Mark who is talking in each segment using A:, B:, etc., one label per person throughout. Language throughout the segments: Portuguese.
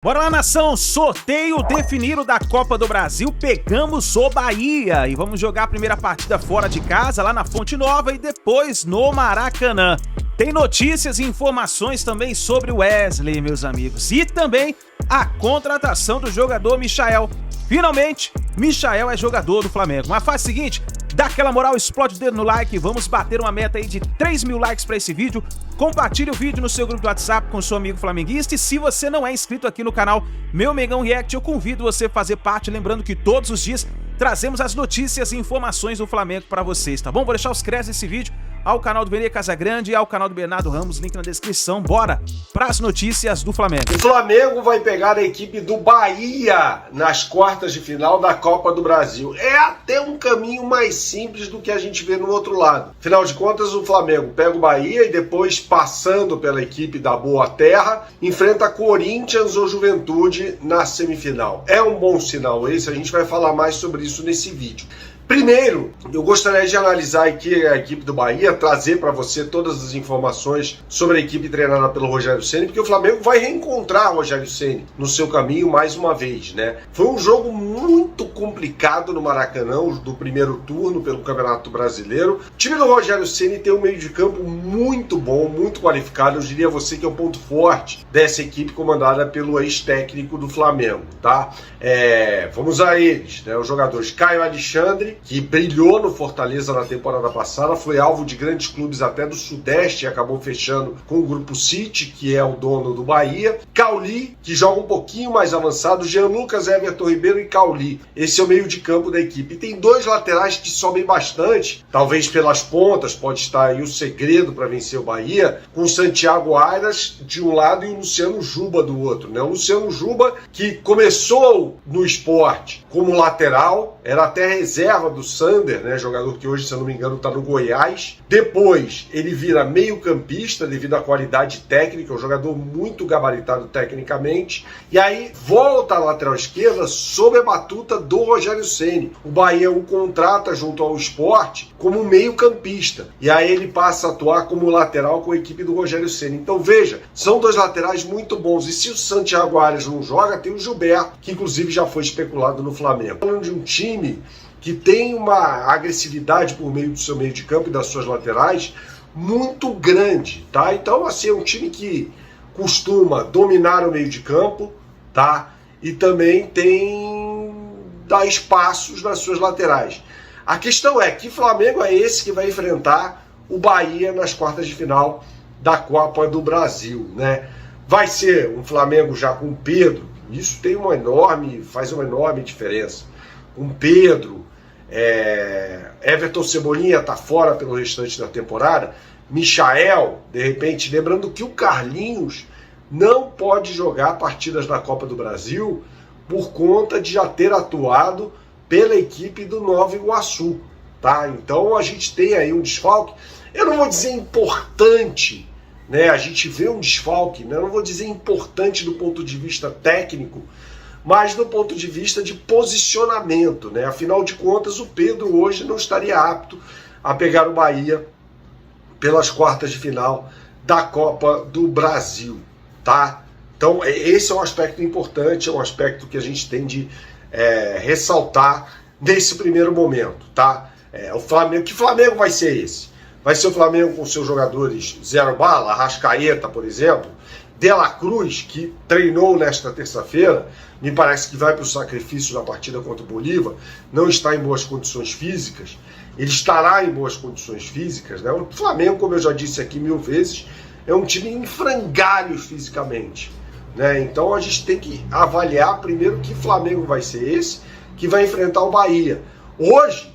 A: Bora lá, nação! Sorteio definido da Copa do Brasil, pegamos o Bahia e vamos jogar a primeira partida fora de casa, lá na Fonte Nova, e depois no Maracanã. Tem notícias e informações também sobre o Wesley, meus amigos, e também a contratação do jogador Michael. Finalmente, Michael é jogador do Flamengo. Mas faz o seguinte, dá aquela moral, explode o dedo no like, vamos bater uma meta aí de 3.000 likes para esse vídeo. Compartilhe o vídeo no seu grupo do WhatsApp com seu amigo flamenguista, e se você não é inscrito aqui no canal Meu Mengão React, eu convido você a fazer parte, lembrando que todos os dias trazemos as notícias e informações do Flamengo para vocês, tá bom? Vou deixar os créditos desse vídeo ao canal do Vene Casagrande e ao canal do Bernardo Ramos, link na descrição. Bora para as notícias do Flamengo.
B: O Flamengo vai pegar a equipe do Bahia nas quartas de final da Copa do Brasil. É até um caminho mais simples do que a gente vê no outro lado. Afinal de contas, o Flamengo pega o Bahia e depois, passando pela equipe da Boa Terra, enfrenta Corinthians ou Juventude na semifinal. É um bom sinal esse, a gente vai falar mais sobre isso nesse vídeo. Primeiro, eu gostaria de analisar aqui a equipe do Bahia, trazer para você todas as informações sobre a equipe treinada pelo Rogério Ceni, porque o Flamengo vai reencontrar o Rogério Ceni no seu caminho mais uma vez, né? Foi um jogo muito complicado no Maracanã, do primeiro turno pelo Campeonato Brasileiro. O time do Rogério Ceni tem um meio de campo muito bom, muito qualificado. Eu diria a você que é o ponto forte dessa equipe comandada pelo ex-técnico do Flamengo, tá? Vamos a eles, né? Os jogadores Caio Alexandre, que brilhou no Fortaleza na temporada passada, foi alvo de grandes clubes até do Sudeste e acabou fechando com o Grupo City, que é o dono do Bahia. Cauli, que joga um pouquinho mais avançado, Jean Lucas, Everton Ribeiro e Cauli. Esse é o meio de campo da equipe. E tem dois laterais que sobem bastante, talvez pelas pontas, pode estar aí o segredo para vencer o Bahia, com o Santiago Arias de um lado e o Luciano Juba do outro, né? O Luciano Juba, que começou no Sport como lateral, era até reserva do Sander, né, jogador que hoje, se eu não me engano, está no Goiás. Depois ele vira meio-campista devido à qualidade técnica, um jogador muito gabaritado tecnicamente. E aí volta à lateral esquerda sob a batuta do Rogério Ceni. O Bahia o contrata junto ao Sport como meio-campista. E aí ele passa a atuar como lateral com a equipe do Rogério Ceni. Então veja, são dois laterais muito bons. E se o Santiago Arias não joga, tem o Gilberto, que inclusive já foi especulado no Flamengo. Falando de um time que tem uma agressividade por meio do seu meio de campo e das suas laterais muito grande, tá? Então, assim, é um time que costuma dominar o meio de campo, tá? E também dá espaços nas suas laterais. A questão é, que Flamengo é esse que vai enfrentar o Bahia nas quartas de final da Copa do Brasil, né? Vai ser um Flamengo já com Pedro, isso faz uma enorme diferença. Com Pedro, Everton Cebolinha está fora pelo restante da temporada, Michael, de repente, lembrando que o Carlinhos não pode jogar partidas da Copa do Brasil por conta de já ter atuado pela equipe do Nova Iguaçu, tá? Então a gente tem aí um desfalque, eu não vou dizer importante, né? A gente vê um desfalque, né? Eu não vou dizer importante do ponto de vista técnico, mas do ponto de vista de posicionamento, né? Afinal de contas, o Pedro hoje não estaria apto a pegar o Bahia pelas quartas de final da Copa do Brasil, tá? Então, esse é um aspecto importante, é um aspecto que a gente tem de ressaltar nesse primeiro momento, tá? O Flamengo, que Flamengo vai ser esse? Vai ser o Flamengo com seus jogadores zero bala, Arrascaeta, por exemplo, De La Cruz, que treinou nesta terça-feira, me parece que vai para o sacrifício na partida contra o Bolívar, não está em boas condições físicas, ele estará em boas condições físicas, né? O Flamengo, como eu já disse aqui 1000 vezes, é um time em frangalhos fisicamente, né? Então a gente tem que avaliar primeiro que Flamengo vai ser esse, que vai enfrentar o Bahia. Hoje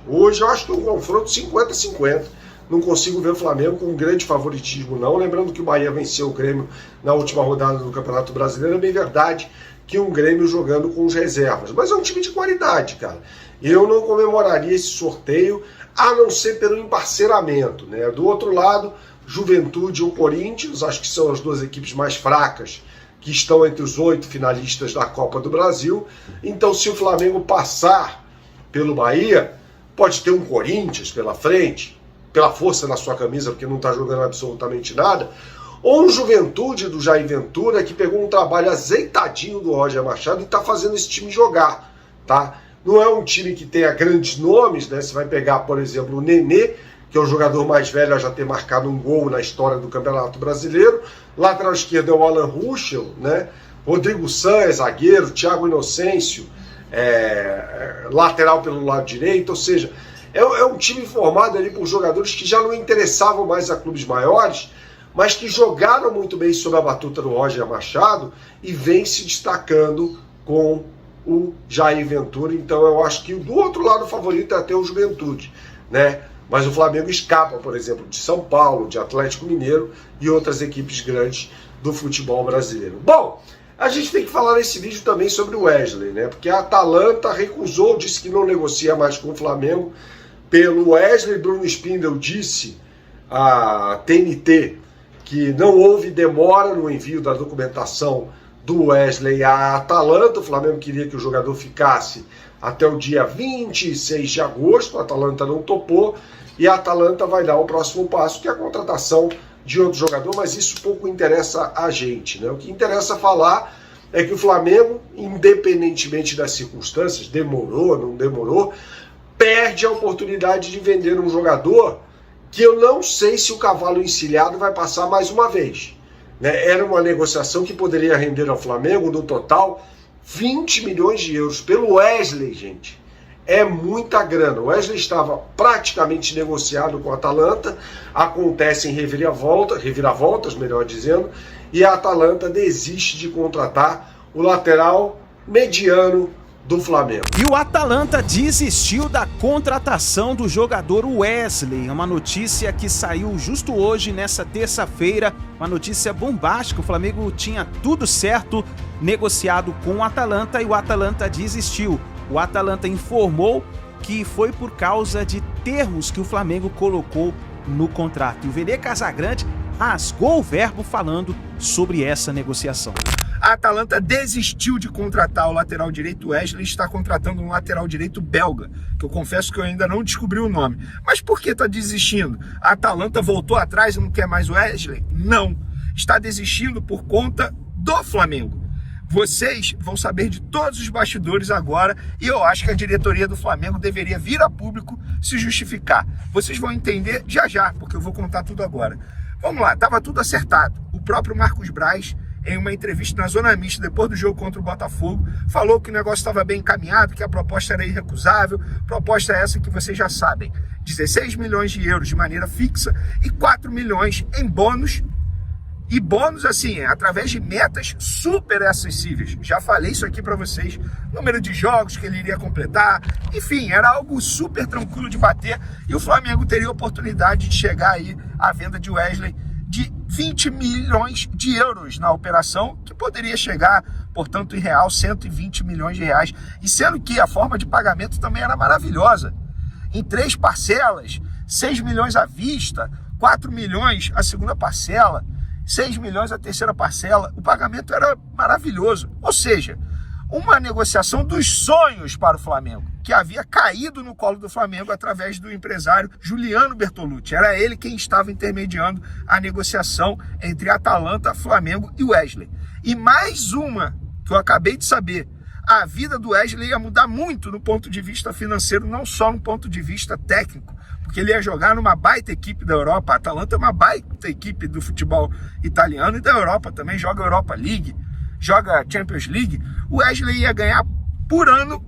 B: eu acho que é um confronto 50-50. Não consigo ver o Flamengo com um grande favoritismo, não. Lembrando que o Bahia venceu o Grêmio na última rodada do Campeonato Brasileiro. É bem verdade que um Grêmio jogando com os reservas. Mas é um time de qualidade, cara. Eu não comemoraria esse sorteio, a não ser pelo emparceramento, né? Do outro lado, Juventude ou Corinthians, acho que são as duas equipes mais fracas que estão entre os 8 finalistas da Copa do Brasil. Então, se o Flamengo passar pelo Bahia, pode ter um Corinthians pela frente, pela força na sua camisa, porque não está jogando absolutamente nada, ou um Juventude do Jair Ventura, que pegou um trabalho azeitadinho do Roger Machado e está fazendo esse time jogar, tá? Não é um time que tenha grandes nomes, né? Você vai pegar, por exemplo, o Nenê, que é o jogador mais velho a já ter marcado um gol na história do Campeonato Brasileiro. Lateral esquerdo é o Alan Ruschel, né? Rodrigo San, zagueiro, Thiago Inocêncio, lateral pelo lado direito, ou seja, é um time formado ali por jogadores que já não interessavam mais a clubes maiores, mas que jogaram muito bem sob a batuta do Roger Machado e vem se destacando com o Jair Ventura. Então eu acho que do outro lado o favorito é até o Juventude, né? Mas o Flamengo escapa, por exemplo, de São Paulo, de Atlético Mineiro e outras equipes grandes do futebol brasileiro. Bom, a gente tem que falar nesse vídeo também sobre o Wesley, né? Porque a Atalanta recusou, disse que não negocia mais com o Flamengo pelo Wesley. Bruno Spindel disse à TNT que não houve demora no envio da documentação do Wesley à Atalanta. O Flamengo queria que o jogador ficasse até o dia 26 de agosto, a Atalanta não topou, e a Atalanta vai dar o próximo passo, que é a contratação de outro jogador, mas isso pouco interessa a gente, né? O que interessa falar é que o Flamengo, independentemente das circunstâncias, demorou, não demorou, perde a oportunidade de vender um jogador que eu não sei se o cavalo encilhado vai passar mais uma vez, né? Era uma negociação que poderia render ao Flamengo, no total, 20 milhões de euros pelo Wesley, gente. É muita grana. O Wesley estava praticamente negociado com a Atalanta, acontecem reviravoltas, melhor dizendo, e a Atalanta desiste de contratar o lateral mediano do Flamengo.
A: E o Atalanta desistiu da contratação do jogador Wesley. Uma notícia que saiu justo hoje, nessa terça-feira, uma notícia bombástica. O Flamengo tinha tudo certo negociado com o Atalanta e o Atalanta desistiu. O Atalanta informou que foi por causa de termos que o Flamengo colocou no contrato. E o Vene Casagrande rasgou o verbo falando sobre essa negociação.
C: A Atalanta desistiu de contratar o lateral direito Wesley e está contratando um lateral direito belga, que eu confesso que eu ainda não descobri o nome. Mas por que está desistindo? A Atalanta voltou atrás e não quer mais o Wesley? Não. Está desistindo por conta do Flamengo. Vocês vão saber de todos os bastidores agora e eu acho que a diretoria do Flamengo deveria vir a público se justificar. Vocês vão entender já, porque eu vou contar tudo agora. Vamos lá, estava tudo acertado. O próprio Marcos Braz, em uma entrevista na Zona Mista, depois do jogo contra o Botafogo, falou que o negócio estava bem encaminhado, que a proposta era irrecusável. Proposta é essa que vocês já sabem: 16 milhões de euros de maneira fixa e 4 milhões em bônus. E bônus, assim, através de metas super acessíveis. Já falei isso aqui para vocês. Número de jogos que ele iria completar. Enfim, era algo super tranquilo de bater. E o Flamengo teria a oportunidade de chegar aí à venda de Wesley de 20 milhões de euros na operação, que poderia chegar, portanto, em real, 120 milhões de reais. E sendo que a forma de pagamento também era maravilhosa. Em 3 parcelas, 6 milhões à vista, 4 milhões a segunda parcela, 6 milhões a terceira parcela. O pagamento era maravilhoso. Ou seja, uma negociação dos sonhos para o Flamengo, que havia caído no colo do Flamengo através do empresário Juliano Bertolucci. Era ele quem estava intermediando a negociação entre Atalanta, Flamengo e Wesley. E mais uma que eu acabei de saber: a vida do Wesley ia mudar muito no ponto de vista financeiro, não só no ponto de vista técnico, porque ele ia jogar numa baita equipe da Europa. A Atalanta é uma baita equipe do futebol italiano e da Europa também, joga Europa League, joga Champions League. O Wesley ia ganhar por ano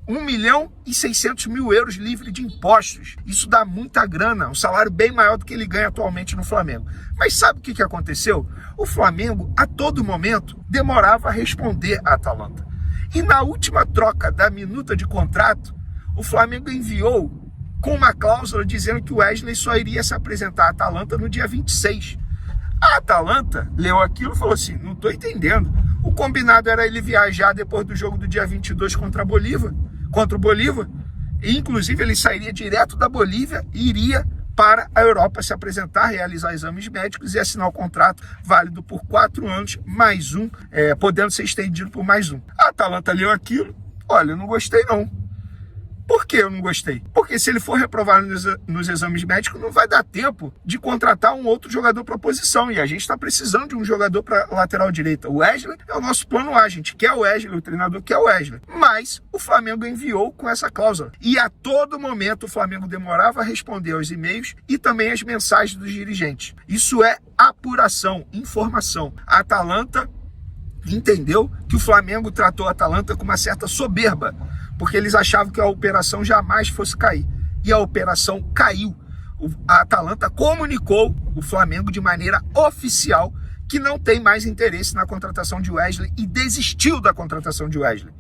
C: 1.600.000 euros livre de impostos. Isso dá muita grana, um salário bem maior do que ele ganha atualmente no Flamengo. Mas sabe o que aconteceu? O Flamengo, a todo momento, demorava a responder à Atalanta. E na última troca da minuta de contrato, o Flamengo enviou com uma cláusula dizendo que o Wesley só iria se apresentar à Atalanta no dia 26. A Atalanta leu aquilo e falou assim: não estou entendendo. O combinado era ele viajar depois do jogo do dia 22 contra o Bolívar. E, inclusive, ele sairia direto da Bolívia e iria para a Europa se apresentar, realizar exames médicos e assinar o contrato válido por 4 anos, mais um, podendo ser estendido por mais um. A Atalanta leu aquilo: olha, eu não gostei não. Por que eu não gostei? Porque se ele for reprovado nos exames médicos, não vai dar tempo de contratar um outro jogador para a posição. E a gente está precisando de um jogador para lateral direita. O Wesley é o nosso plano A. A gente quer o Wesley, o treinador quer o Wesley. Mas o Flamengo enviou com essa cláusula. E a todo momento o Flamengo demorava a responder aos e-mails e também às mensagens dos dirigentes. Isso é apuração, informação. A Atalanta entendeu que o Flamengo tratou a Atalanta com uma certa soberba, porque eles achavam que a operação jamais fosse cair. E a operação caiu. A Atalanta comunicou o Flamengo de maneira oficial que não tem mais interesse na contratação de Wesley e desistiu da contratação de Wesley.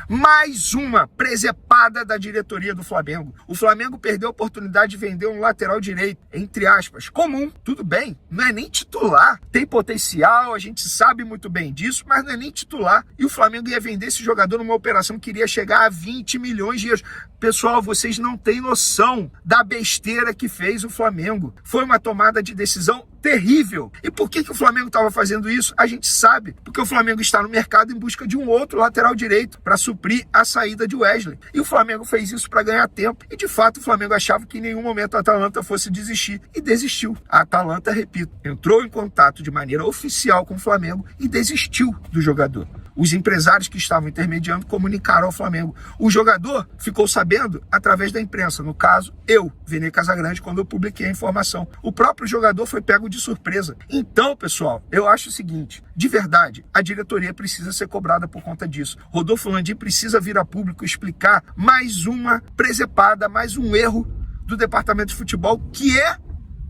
C: Mais uma presepada da diretoria do Flamengo. O Flamengo perdeu a oportunidade de vender um lateral direito, entre aspas, comum. Tudo bem, não é nem titular. Tem potencial, a gente sabe muito bem disso, mas não é nem titular. E o Flamengo ia vender esse jogador numa operação que iria chegar a 20 milhões de euros. Pessoal, vocês não têm noção da besteira que fez o Flamengo. Foi uma tomada de decisão terrível. E por que o Flamengo estava fazendo isso? A gente sabe. Porque o Flamengo está no mercado em busca de um outro lateral direito para suprir a saída de Wesley. E o Flamengo fez isso para ganhar tempo. E de fato o Flamengo achava que em nenhum momento a Atalanta fosse desistir. E desistiu. A Atalanta, repito, entrou em contato de maneira oficial com o Flamengo e desistiu do jogador. Os empresários que estavam intermediando comunicaram ao Flamengo. O jogador ficou sabendo através da imprensa. No caso, eu, Vene Casagrande, quando eu publiquei a informação. O próprio jogador foi pego de surpresa. Então, pessoal, eu acho o seguinte. De verdade, a diretoria precisa ser cobrada por conta disso. Rodolfo Landim precisa vir a público explicar mais uma presepada, mais um erro do departamento de futebol que é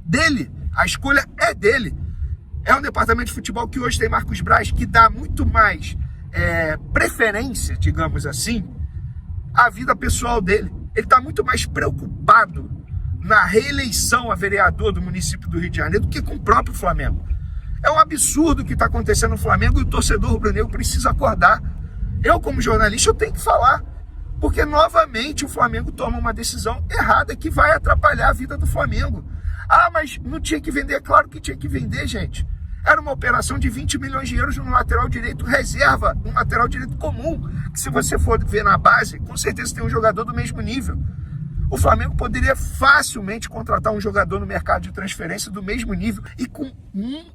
C: dele. A escolha é dele. É um departamento de futebol que hoje tem Marcos Braz, que dá muito mais preferência, digamos assim, à vida pessoal dele. Ele está muito mais preocupado na reeleição a vereador do município do Rio de Janeiro do que com o próprio Flamengo. É um absurdo o que está acontecendo no Flamengo e o torcedor rubro-negro precisa acordar. Eu, como jornalista, eu tenho que falar, porque novamente o Flamengo toma uma decisão errada que vai atrapalhar a vida do Flamengo. Ah, mas não tinha que vender? Claro que tinha que vender, gente. Era uma operação de 20 milhões de euros no lateral direito reserva, um lateral direito comum, que se você for ver na base, com certeza tem um jogador do mesmo nível. O Flamengo poderia facilmente contratar um jogador no mercado de transferência do mesmo nível e com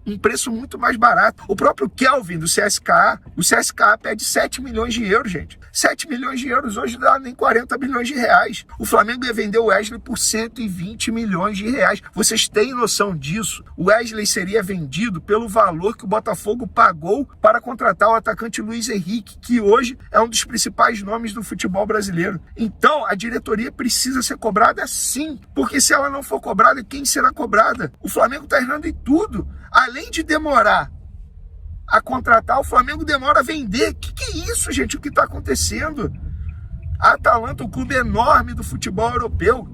C: um preço muito mais barato. O próprio Kelvin do CSKA, o CSKA pede 7 milhões de euros, gente. 7 milhões de euros hoje dá nem 40 milhões de reais. O Flamengo ia vender o Wesley por 120 milhões de reais. Vocês têm noção disso? O Wesley seria vendido pelo valor que o Botafogo pagou para contratar o atacante Luiz Henrique, que hoje é um dos principais nomes do futebol brasileiro. Então, a diretoria precisa ser cobrada sim, porque se ela não for cobrada, quem será cobrada? O Flamengo está errando em tudo. Além de demorar a contratar, o Flamengo demora a vender. Que é isso, gente? O que está acontecendo? A Atalanta, um clube enorme do futebol europeu,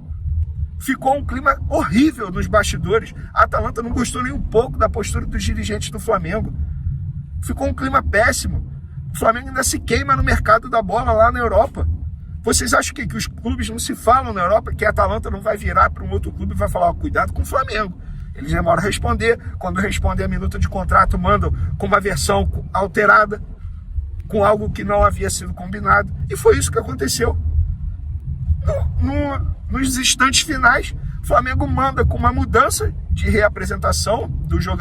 C: ficou um clima horrível nos bastidores. A Atalanta não gostou nem um pouco da postura dos dirigentes do Flamengo. Ficou um clima péssimo. O Flamengo ainda se queima no mercado da bola lá na Europa. Vocês acham que os clubes não se falam na Europa, que a Atalanta não vai virar para um outro clube e vai falar, cuidado com o Flamengo. Eles demoram a responder. Quando respondem a minuta de contrato, mandam com uma versão alterada, com algo que não havia sido combinado. E foi isso que aconteceu. Nos instantes finais, o Flamengo manda com uma mudança de reapresentação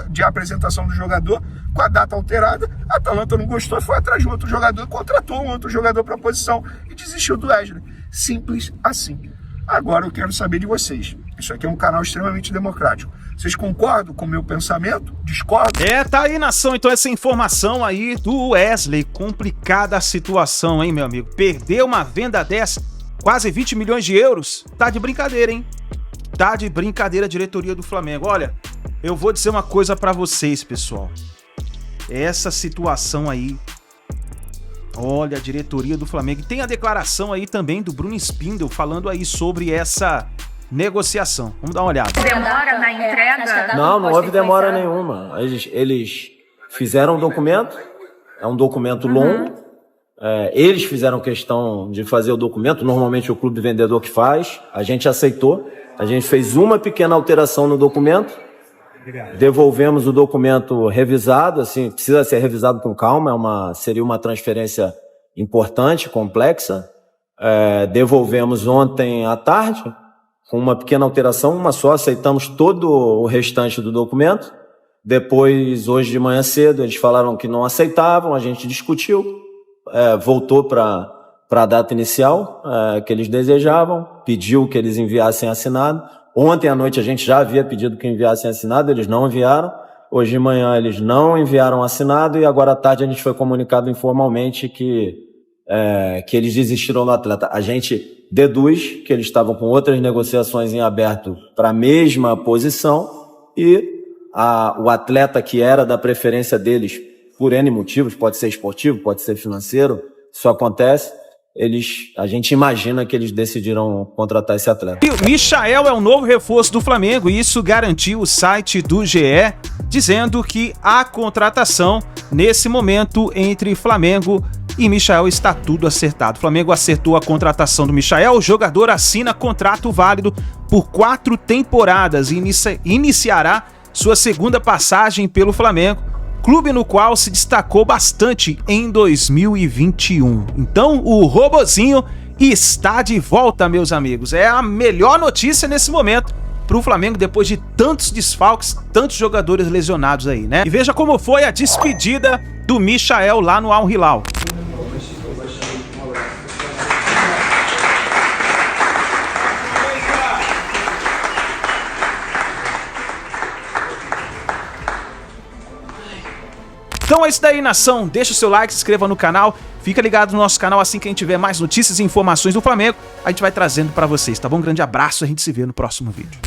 C: de apresentação do jogador com a data alterada. A Atalanta não gostou, foi atrás de outro jogador, contratou um outro jogador para a posição e desistiu do Wesley. Simples assim. Agora eu quero saber de vocês. Isso aqui é um canal extremamente democrático. Vocês concordam com o meu pensamento? Discordam?
A: Tá aí, nação. Então essa informação aí do Wesley. Complicada a situação, hein, meu amigo? Perdeu uma venda dessa, quase 20 milhões de euros. Tá de brincadeira, hein? Tá de brincadeira a diretoria do Flamengo. Olha, eu vou dizer uma coisa pra vocês, pessoal. Essa situação aí... Olha, a diretoria do Flamengo. E tem a declaração aí também do Bruno Spindel falando aí sobre essa negociação. Vamos dar uma olhada.
D: Demora na entrega?
E: Não houve demora nenhuma. Eles fizeram um documento, é um documento longo. Eles fizeram questão de fazer o documento, normalmente o clube vendedor que faz. A gente aceitou, a gente fez uma pequena alteração no documento. Devolvemos o documento revisado, assim, precisa ser revisado com calma, seria uma transferência importante, complexa. devolvemos ontem à tarde, com uma pequena alteração, uma só, aceitamos todo o restante do documento. Depois, hoje de manhã cedo, eles falaram que não aceitavam, a gente discutiu, voltou para a data inicial que eles desejavam, pediu que eles enviassem assinado. Ontem à noite a gente já havia pedido que enviassem assinado, eles não enviaram. Hoje de manhã eles não enviaram assinado e agora à tarde a gente foi comunicado informalmente que eles desistiram do atleta. A gente deduz que eles estavam com outras negociações em aberto para a mesma posição e o atleta que era da preferência deles por N motivos, pode ser esportivo, pode ser financeiro, isso acontece, a gente imagina que eles decidiram contratar esse atleta.
A: E o Michael é o novo reforço do Flamengo e isso garantiu o site do GE, dizendo que a contratação nesse momento entre Flamengo e Michael está tudo acertado. O Flamengo acertou a contratação do Michael, o jogador assina contrato válido por 4 temporadas e iniciará sua segunda passagem pelo Flamengo, clube no qual se destacou bastante em 2021. Então, o Robozinho está de volta, meus amigos. É a melhor notícia nesse momento para o Flamengo depois de tantos desfalques, tantos jogadores lesionados aí, né? E veja como foi a despedida do Michael lá no Al Hilal. Então é isso daí, nação. Deixa o seu like, se inscreva no canal. Fica ligado no nosso canal assim que a gente tiver mais notícias e informações do Flamengo. A gente vai trazendo pra vocês, tá bom? Um grande abraço, a gente se vê no próximo vídeo.